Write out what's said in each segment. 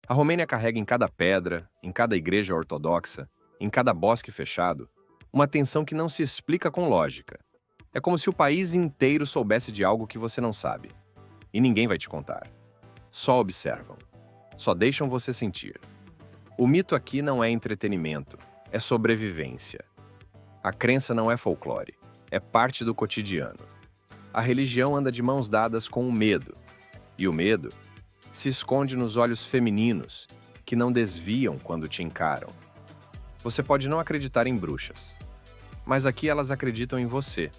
A Romênia carrega em cada pedra, em cada igreja ortodoxa, em cada bosque fechado, uma tensão que não se explica com lógica. É como se o país inteiro soubesse de algo que você não sabe. E ninguém vai te contar. Só observam. Só deixam você sentir. O mito aqui não é entretenimento, é sobrevivência. A crença não é folclore, é parte do cotidiano. A religião anda de mãos dadas com o medo. E o medo se esconde nos olhos femininos, que não desviam quando te encaram. Você pode não acreditar em bruxas, mas aqui elas acreditam em você.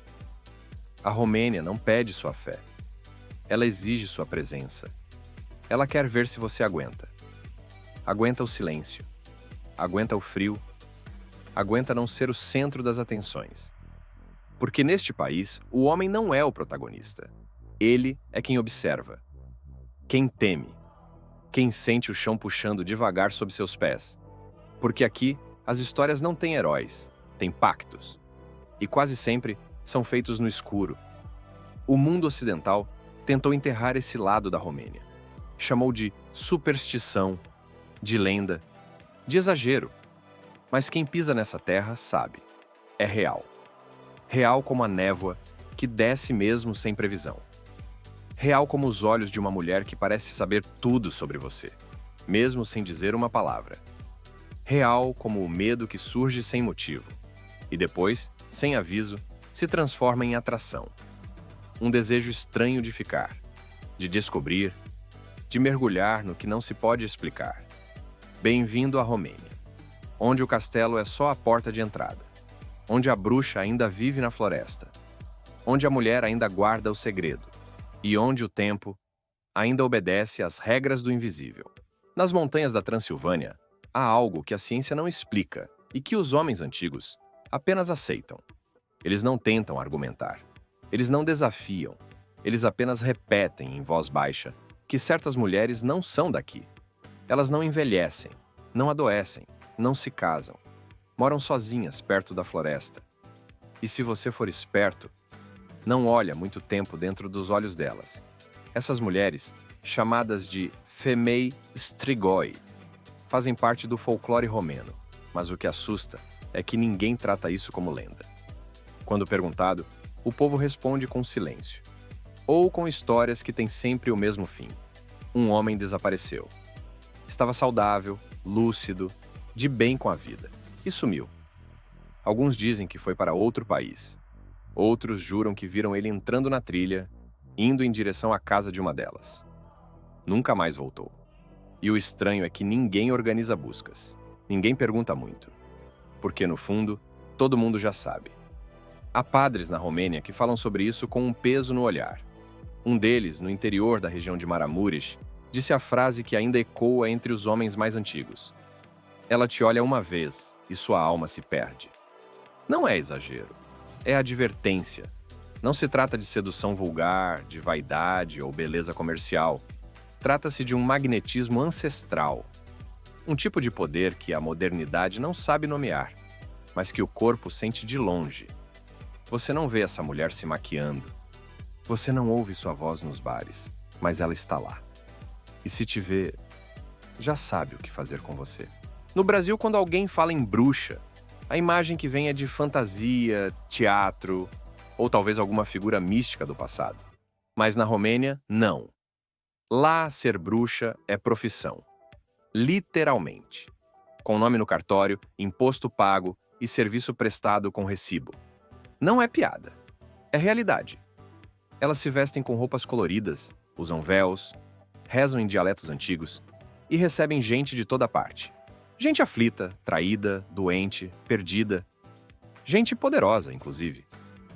A Romênia não pede sua fé. Ela exige sua presença. Ela quer ver se você aguenta. Aguenta o silêncio. Aguenta o frio. Aguenta não ser o centro das atenções. Porque neste país, o homem não é o protagonista. Ele é quem observa. Quem teme. Quem sente o chão puxando devagar sob seus pés. Porque aqui, as histórias não têm heróis, têm pactos. E quase sempre são feitos no escuro. O mundo ocidental tentou enterrar esse lado da Romênia. Chamou de superstição, de lenda, de exagero. Mas quem pisa nessa terra sabe. É real. Real como a névoa que desce mesmo sem previsão. Real como os olhos de uma mulher que parece saber tudo sobre você, mesmo sem dizer uma palavra. Real como o medo que surge sem motivo. E depois, sem aviso, se transforma em atração. Um desejo estranho de ficar, de descobrir, de mergulhar no que não se pode explicar. Bem-vindo à Romênia, onde o castelo é só a porta de entrada, onde a bruxa ainda vive na floresta, onde a mulher ainda guarda o segredo e onde o tempo ainda obedece às regras do invisível. Nas montanhas da Transilvânia, há algo que a ciência não explica e que os homens antigos apenas aceitam. Eles não tentam argumentar, eles não desafiam, eles apenas repetem em voz baixa que certas mulheres não são daqui. Elas não envelhecem, não adoecem, não se casam, moram sozinhas perto da floresta. E se você for esperto, não olha muito tempo dentro dos olhos delas. Essas mulheres, chamadas de Femei Strigoi, fazem parte do folclore romeno, mas o que assusta é que ninguém trata isso como lenda. Quando perguntado, o povo responde com silêncio, ou com histórias que têm sempre o mesmo fim. Um homem desapareceu. Estava saudável, lúcido, de bem com a vida, e sumiu. Alguns dizem que foi para outro país. Outros juram que viram ele entrando na trilha, indo em direção à casa de uma delas. Nunca mais voltou. E o estranho é que ninguém organiza buscas. Ninguém pergunta muito. Porque, no fundo, todo mundo já sabe. Há padres na Romênia que falam sobre isso com um peso no olhar. Um deles, no interior da região de Maramuresh, disse a frase que ainda ecoa entre os homens mais antigos. Ela te olha uma vez e sua alma se perde. Não é exagero. É advertência. Não se trata de sedução vulgar, de vaidade ou beleza comercial. Trata-se de um magnetismo ancestral. Um tipo de poder que a modernidade não sabe nomear, mas que o corpo sente de longe. Você não vê essa mulher se maquiando. Você não ouve sua voz nos bares, mas ela está lá. E se te vê, já sabe o que fazer com você. No Brasil, quando alguém fala em bruxa, a imagem que vem é de fantasia, teatro, ou talvez alguma figura mística do passado. Mas na Romênia, não. Lá, ser bruxa é profissão. Literalmente. Com nome no cartório, imposto pago e serviço prestado com recibo. Não é piada. É realidade. Elas se vestem com roupas coloridas, usam véus, rezam em dialetos antigos e recebem gente de toda parte. Gente aflita, traída, doente, perdida. Gente poderosa, inclusive.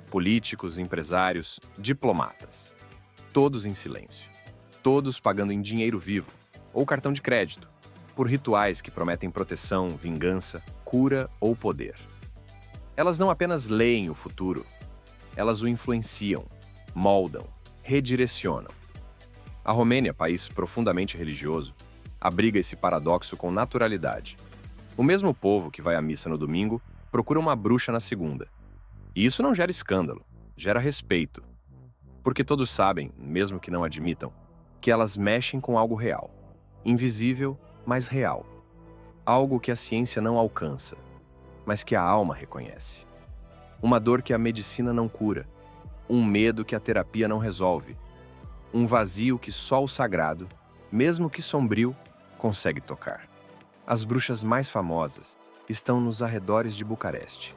Políticos, empresários, diplomatas. Todos em silêncio. Todos pagando em dinheiro vivo, ou cartão de crédito, por rituais que prometem proteção, vingança, cura ou poder. Elas não apenas leem o futuro, elas o influenciam, moldam, redirecionam. A Romênia, país profundamente religioso, abriga esse paradoxo com naturalidade. O mesmo povo que vai à missa no domingo procura uma bruxa na segunda. E isso não gera escândalo, gera respeito. Porque todos sabem, mesmo que não admitam, que elas mexem com algo real, invisível mas real. Algo que a ciência não alcança, mas que a alma reconhece. Uma dor que a medicina não cura, um medo que a terapia não resolve, um vazio que só o sagrado, mesmo que sombrio, consegue tocar. As bruxas mais famosas estão nos arredores de Bucareste.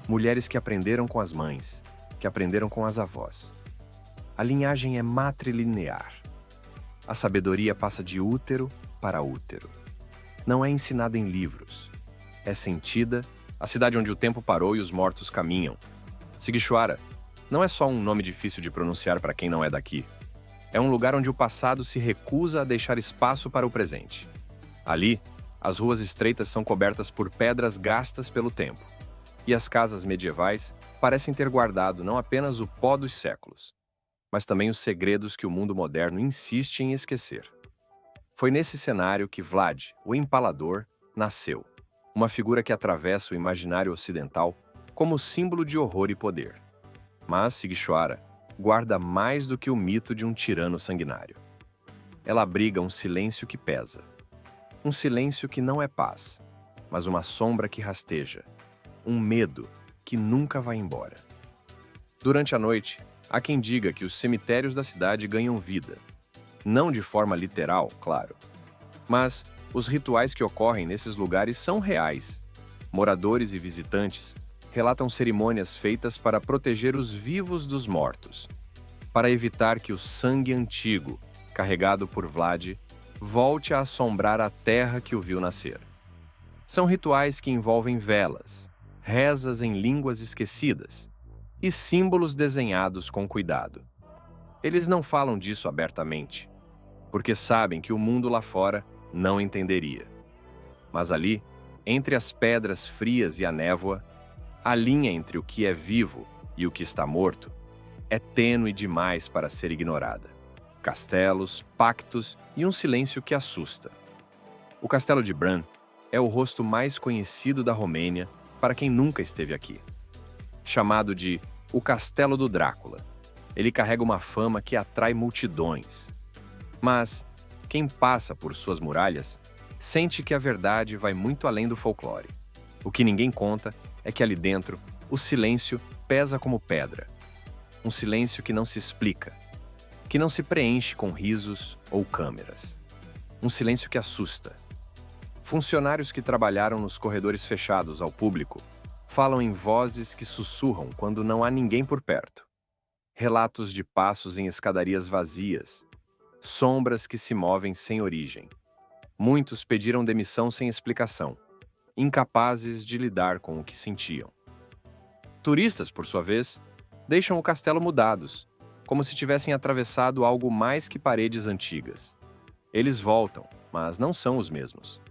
Mulheres que aprenderam com as mães, que aprenderam com as avós. A linhagem é matrilinear. A sabedoria passa de útero para útero. Não é ensinada em livros. É sentida, a cidade onde o tempo parou e os mortos caminham. Sigixuara não é só um nome difícil de pronunciar para quem não é daqui. É um lugar onde o passado se recusa a deixar espaço para o presente. Ali, as ruas estreitas são cobertas por pedras gastas pelo tempo. E as casas medievais parecem ter guardado não apenas o pó dos séculos, mas também os segredos que o mundo moderno insiste em esquecer. Foi nesse cenário que Vlad, o Empalador, nasceu, uma figura que atravessa o imaginário ocidental como símbolo de horror e poder. Mas Sigixuara guarda mais do que o mito de um tirano sanguinário. Ela abriga um silêncio que pesa. Um silêncio que não é paz, mas uma sombra que rasteja. Um medo que nunca vai embora. Durante a noite, há quem diga que os cemitérios da cidade ganham vida. Não de forma literal, claro. Mas os rituais que ocorrem nesses lugares são reais. Moradores e visitantes relatam cerimônias feitas para proteger os vivos dos mortos, para evitar que o sangue antigo, carregado por Vlad, volte a assombrar a terra que o viu nascer. São rituais que envolvem velas, rezas em línguas esquecidas e símbolos desenhados com cuidado. Eles não falam disso abertamente, porque sabem que o mundo lá fora não entenderia. Mas ali, entre as pedras frias e a névoa, a linha entre o que é vivo e o que está morto é tênue demais para ser ignorada. Castelos, pactos e um silêncio que assusta. O castelo de Bran é o rosto mais conhecido da Romênia para quem nunca esteve aqui. Chamado de o Castelo do Drácula, ele carrega uma fama que atrai multidões. Mas quem passa por suas muralhas sente que a verdade vai muito além do folclore. O que ninguém conta é que ali dentro o silêncio pesa como pedra. Um silêncio que não se explica, que não se preenche com risos ou câmeras. Um silêncio que assusta. Funcionários que trabalharam nos corredores fechados ao público falam em vozes que sussurram quando não há ninguém por perto. Relatos de passos em escadarias vazias, sombras que se movem sem origem. Muitos pediram demissão sem explicação, incapazes de lidar com o que sentiam. Turistas, por sua vez, deixam o castelo mudados, como se tivessem atravessado algo mais que paredes antigas. Eles voltam, mas não são os mesmos.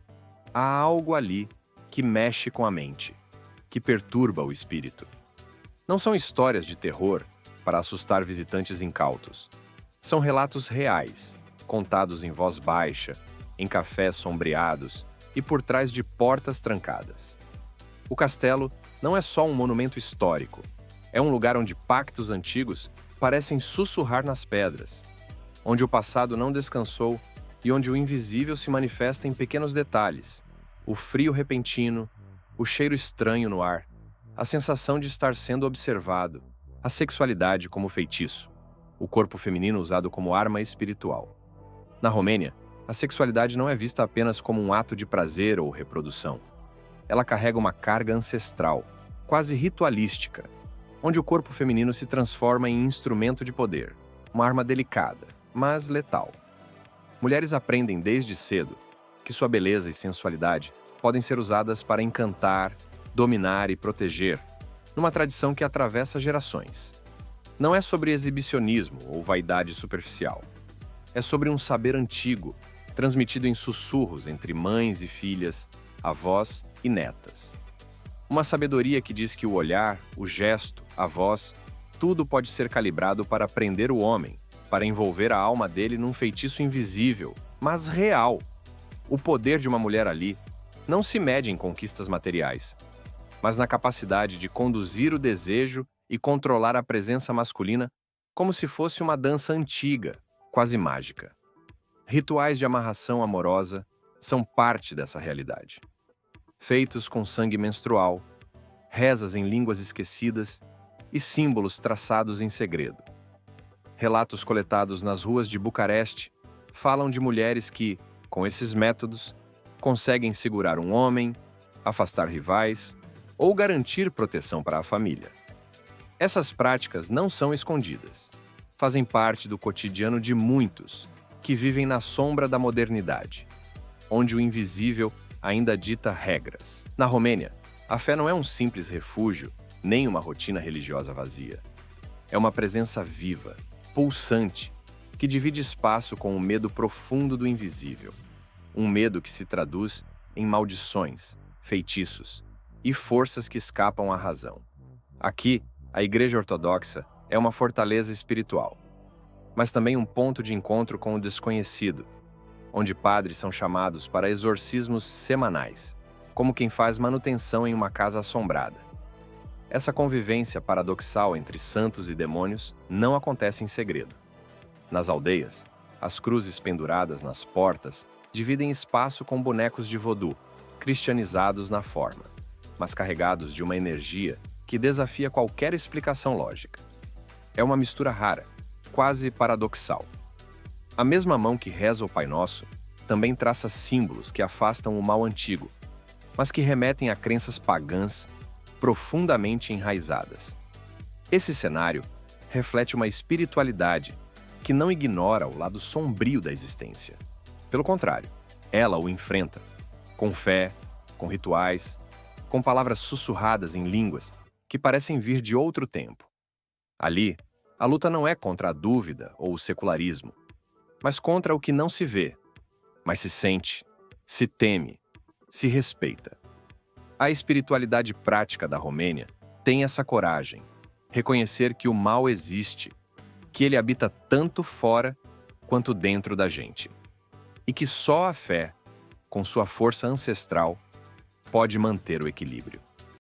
Há algo ali que mexe com a mente, que perturba o espírito. Não são histórias de terror para assustar visitantes incautos. São relatos reais, contados em voz baixa, em cafés sombreados e por trás de portas trancadas. O castelo não é só um monumento histórico, é um lugar onde pactos antigos parecem sussurrar nas pedras, onde o passado não descansou e onde o invisível se manifesta em pequenos detalhes, o frio repentino, o cheiro estranho no ar, a sensação de estar sendo observado, a sexualidade como feitiço, o corpo feminino usado como arma espiritual. Na Romênia, a sexualidade não é vista apenas como um ato de prazer ou reprodução. Ela carrega uma carga ancestral, quase ritualística, onde o corpo feminino se transforma em instrumento de poder, uma arma delicada, mas letal. Mulheres aprendem desde cedo que sua beleza e sensualidade podem ser usadas para encantar, dominar e proteger, numa tradição que atravessa gerações. Não é sobre exibicionismo ou vaidade superficial. É sobre um saber antigo, transmitido em sussurros entre mães e filhas, avós e netas. Uma sabedoria que diz que o olhar, o gesto, a voz, tudo pode ser calibrado para prender o homem, para envolver a alma dele num feitiço invisível, mas real. O poder de uma mulher ali não se mede em conquistas materiais, mas na capacidade de conduzir o desejo e controlar a presença masculina como se fosse uma dança antiga, quase mágica. Rituais de amarração amorosa, são parte dessa realidade. Feitos com sangue menstrual, rezas em línguas esquecidas e símbolos traçados em segredo. Relatos coletados nas ruas de Bucareste falam de mulheres que, com esses métodos, conseguem segurar um homem, afastar rivais ou garantir proteção para a família. Essas práticas não são escondidas. Fazem parte do cotidiano de muitos que vivem na sombra da modernidade, onde o invisível ainda dita regras. Na Romênia, a fé não é um simples refúgio, nem uma rotina religiosa vazia. É uma presença viva, pulsante, que divide espaço com o medo profundo do invisível. Um medo que se traduz em maldições, feitiços e forças que escapam à razão. Aqui, a Igreja Ortodoxa é uma fortaleza espiritual, mas também um ponto de encontro com o desconhecido, onde padres são chamados para exorcismos semanais, como quem faz manutenção em uma casa assombrada. Essa convivência paradoxal entre santos e demônios não acontece em segredo. Nas aldeias, as cruzes penduradas nas portas dividem espaço com bonecos de vodú, cristianizados na forma, mas carregados de uma energia que desafia qualquer explicação lógica. É uma mistura rara, quase paradoxal. A mesma mão que reza o Pai Nosso também traça símbolos que afastam o mal antigo, mas que remetem a crenças pagãs profundamente enraizadas. Esse cenário reflete uma espiritualidade que não ignora o lado sombrio da existência. Pelo contrário, ela o enfrenta, com fé, com rituais, com palavras sussurradas em línguas que parecem vir de outro tempo. Ali, a luta não é contra a dúvida ou o secularismo, mas contra o que não se vê, mas se sente, se teme, se respeita. A espiritualidade prática da Romênia tem essa coragem, reconhecer que o mal existe, que ele habita tanto fora quanto dentro da gente, e que só a fé, com sua força ancestral, pode manter o equilíbrio.